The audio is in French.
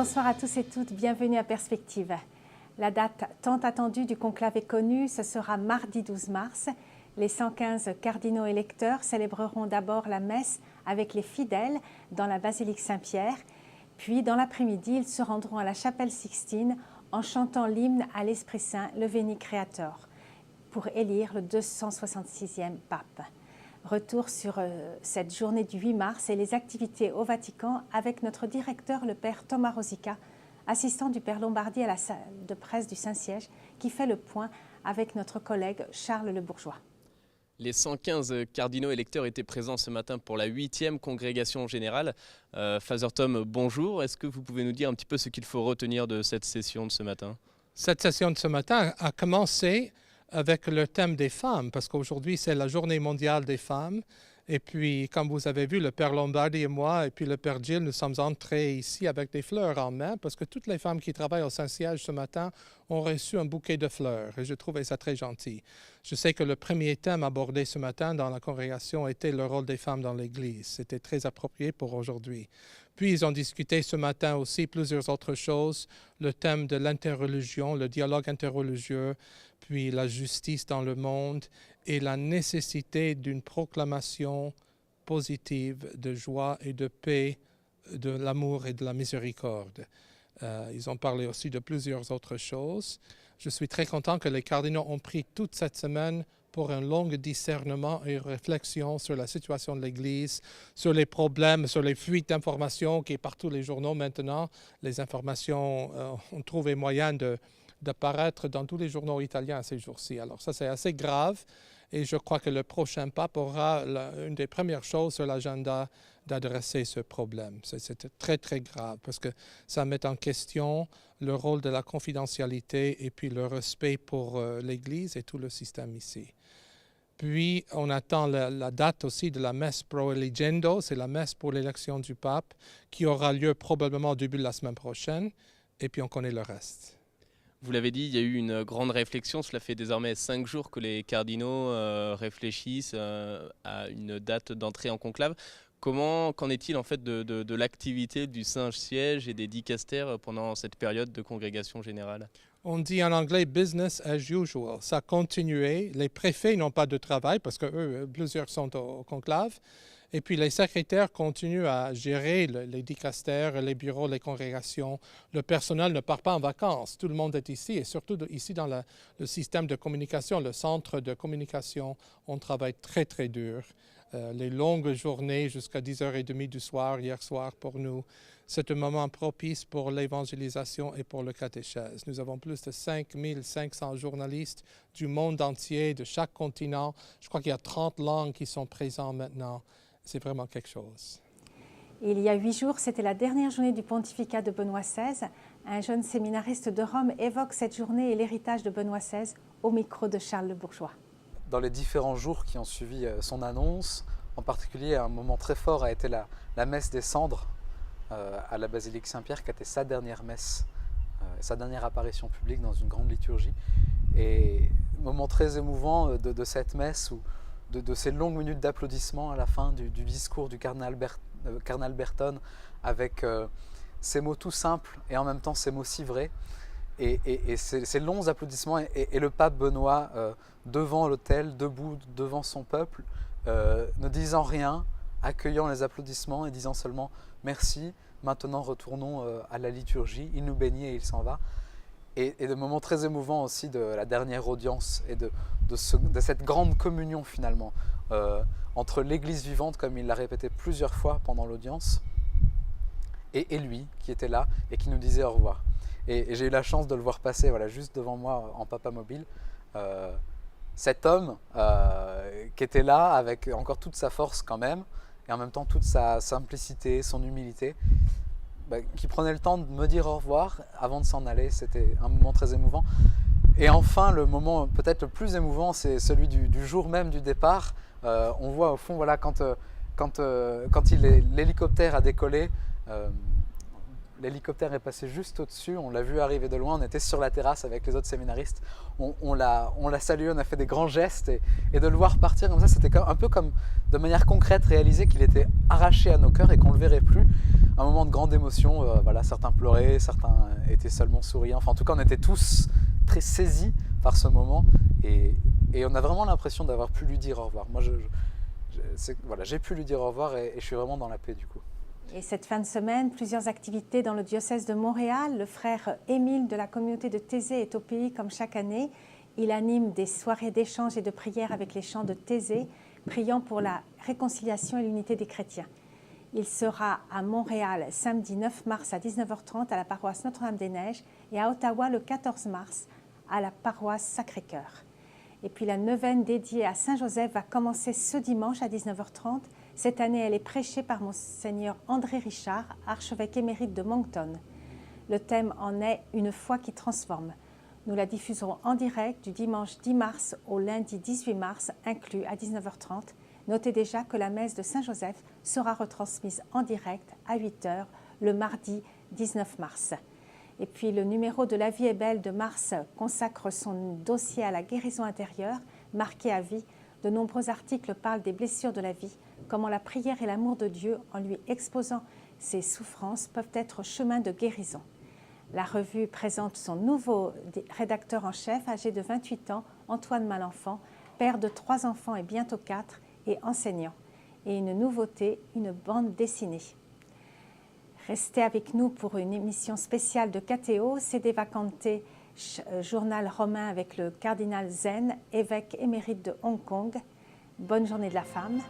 Bonsoir à tous et toutes, bienvenue à Perspective. La date tant attendue du conclave est connue, ce sera mardi 12 mars. Les 115 cardinaux électeurs célébreront d'abord la messe avec les fidèles dans la basilique Saint-Pierre, puis dans l'après-midi, ils se rendront à la chapelle Sixtine en chantant l'hymne à l'Esprit Saint, le Veni Creator, pour élire le 266e pape. Retour sur cette journée du 8 mars et les activités au Vatican avec notre directeur, le père Thomas Rosica, assistant du père Lombardi à la salle de presse du Saint-Siège, qui fait le point avec notre collègue Charles Le Bourgeois. Les 115 cardinaux électeurs étaient présents ce matin pour la 8e congrégation générale. Father Tom, bonjour. Est-ce que vous pouvez nous dire un petit peu ce qu'il faut retenir de cette session de ce matin ? Cette session de ce matin a commencé avec le thème des femmes, parce qu'aujourd'hui, c'est la journée mondiale des femmes. Et puis, comme vous avez vu, le père Lombardi et moi, et puis le père Gilles, nous sommes entrés ici avec des fleurs en main, parce que toutes les femmes qui travaillent au Saint-Siège ce matin ont reçu un bouquet de fleurs, et je trouvais ça très gentil. Je sais que le premier thème abordé ce matin dans la congrégation était le rôle des femmes dans l'Église. C'était très approprié pour aujourd'hui. Puis, ils ont discuté ce matin aussi plusieurs autres choses, le thème de l'interreligion, le dialogue interreligieux, puis la justice dans le monde et la nécessité d'une proclamation positive de joie et de paix, de l'amour et de la miséricorde. Ils ont parlé aussi de plusieurs autres choses. Je suis très content que les cardinaux ont pris toute cette semaine pour un long discernement et réflexion sur la situation de l'Église, sur les problèmes, sur les fuites d'informations qui est partout les journaux maintenant. Les informations ont trouvé moyen d'apparaître dans tous les journaux italiens ces jours-ci. Alors ça, c'est assez grave et je crois que le prochain pape aura une des premières choses sur l'agenda d'adresser ce problème. C'est très, très grave parce que ça met en question le rôle de la confidentialité et puis le respect pour l'Église et tout le système ici. Puis, on attend la date aussi de la messe Pro Eligendo, c'est la messe pour l'élection du pape, qui aura lieu probablement au début de la semaine prochaine, et puis on connaît le reste. Vous l'avez dit, il y a eu une grande réflexion. Cela fait désormais 5 jours que les cardinaux réfléchissent à une date d'entrée en conclave. Qu'en est-il en fait de l'activité du Saint-Siège et des dicastères pendant cette période de congrégation générale ? On dit en anglais « business as usual ». Ça a continué. Les préfets n'ont pas de travail parce que plusieurs sont au conclave. Et puis les secrétaires continuent à gérer les dicastères, les bureaux, les congrégations. Le personnel ne part pas en vacances. Tout le monde est ici et surtout ici dans le système de communication, le centre de communication. On travaille très, très dur. Les longues journées jusqu'à 10h30 du soir, hier soir pour nous, c'est un moment propice pour l'évangélisation et pour le catéchèse. Nous avons plus de 5500 journalistes du monde entier, de chaque continent. Je crois qu'il y a 30 langues qui sont présentes maintenant. C'est vraiment quelque chose. Il y a 8 jours, c'était la dernière journée du pontificat de Benoît XVI. Un jeune séminariste de Rome évoque cette journée et l'héritage de Benoît XVI au micro de Charles Le Bourgeois. Dans les différents jours qui ont suivi son annonce, en particulier un moment très fort a été la messe des cendres à la basilique Saint-Pierre, qui a été sa dernière messe, sa dernière apparition publique dans une grande liturgie. Et moment très émouvant de cette messe, de ces longues minutes d'applaudissements à la fin du discours du cardinal Berton, avec ces mots tout simples et en même temps ces mots si vrais. Et ces longs applaudissements et le pape Benoît devant l'autel, debout devant son peuple, ne disant rien, accueillant les applaudissements et disant seulement « merci, maintenant retournons à la liturgie ». Il nous bénit et il s'en va. Et de moments très émouvants aussi de la dernière audience et de cette grande communion finalement entre l'Église vivante, comme il l'a répété plusieurs fois pendant l'audience, et lui qui était là et qui nous disait au revoir. Et j'ai eu la chance de le voir passer juste devant moi en papa mobile. Cet homme qui était là avec encore toute sa force quand même, et en même temps toute sa simplicité, son humilité, qui prenait le temps de me dire au revoir avant de s'en aller. C'était un moment très émouvant. Et enfin, le moment peut-être le plus émouvant, c'est celui du jour même du départ. On voit au fond, quand l'hélicoptère a décollé, l'hélicoptère est passé juste au-dessus, on l'a vu arriver de loin, on était sur la terrasse avec les autres séminaristes, on l'a salué, on a fait des grands gestes et de le voir partir comme ça, c'était un peu comme de manière concrète réaliser qu'il était arraché à nos cœurs et qu'on ne le verrait plus. Un moment de grande émotion, voilà, certains pleuraient, certains étaient seulement souriants, enfin en tout cas on était tous très saisis par ce moment et on a vraiment l'impression d'avoir pu lui dire au revoir. Moi voilà, j'ai pu lui dire au revoir et je suis vraiment dans la paix du coup. Et cette fin de semaine, plusieurs activités dans le diocèse de Montréal. Le frère Émile de la communauté de Thésée est au pays comme chaque année. Il anime des soirées d'échange et de prière avec les chants de Thésée, priant pour la réconciliation et l'unité des chrétiens. Il sera à Montréal samedi 9 mars à 19h30 à la paroisse Notre-Dame-des-Neiges et à Ottawa le 14 mars à la paroisse Sacré-Cœur. Et puis la neuvaine dédiée à Saint-Joseph va commencer ce dimanche à 19h30. Cette année, elle est prêchée par Monseigneur André Richard, archevêque émérite de Moncton. Le thème en est « Une foi qui transforme ». Nous la diffuserons en direct du dimanche 10 mars au lundi 18 mars, inclus à 19h30. Notez déjà que la messe de Saint-Joseph sera retransmise en direct à 8h le mardi 19 mars. Et puis le numéro de La vie est belle de mars consacre son dossier à la guérison intérieure, marqué à vie. De nombreux articles parlent des blessures de la vie, comment la prière et l'amour de Dieu, en lui exposant ses souffrances, peuvent être chemin de guérison. La revue présente son nouveau rédacteur en chef, âgé de 28 ans, Antoine Malenfant, père de 3 enfants et bientôt 4, et enseignant. Et une nouveauté, une bande dessinée. Restez avec nous pour une émission spéciale de Catéo, Sede Vacante, journal romain avec le cardinal Zen, évêque émérite de Hong Kong. Bonne journée de la femme.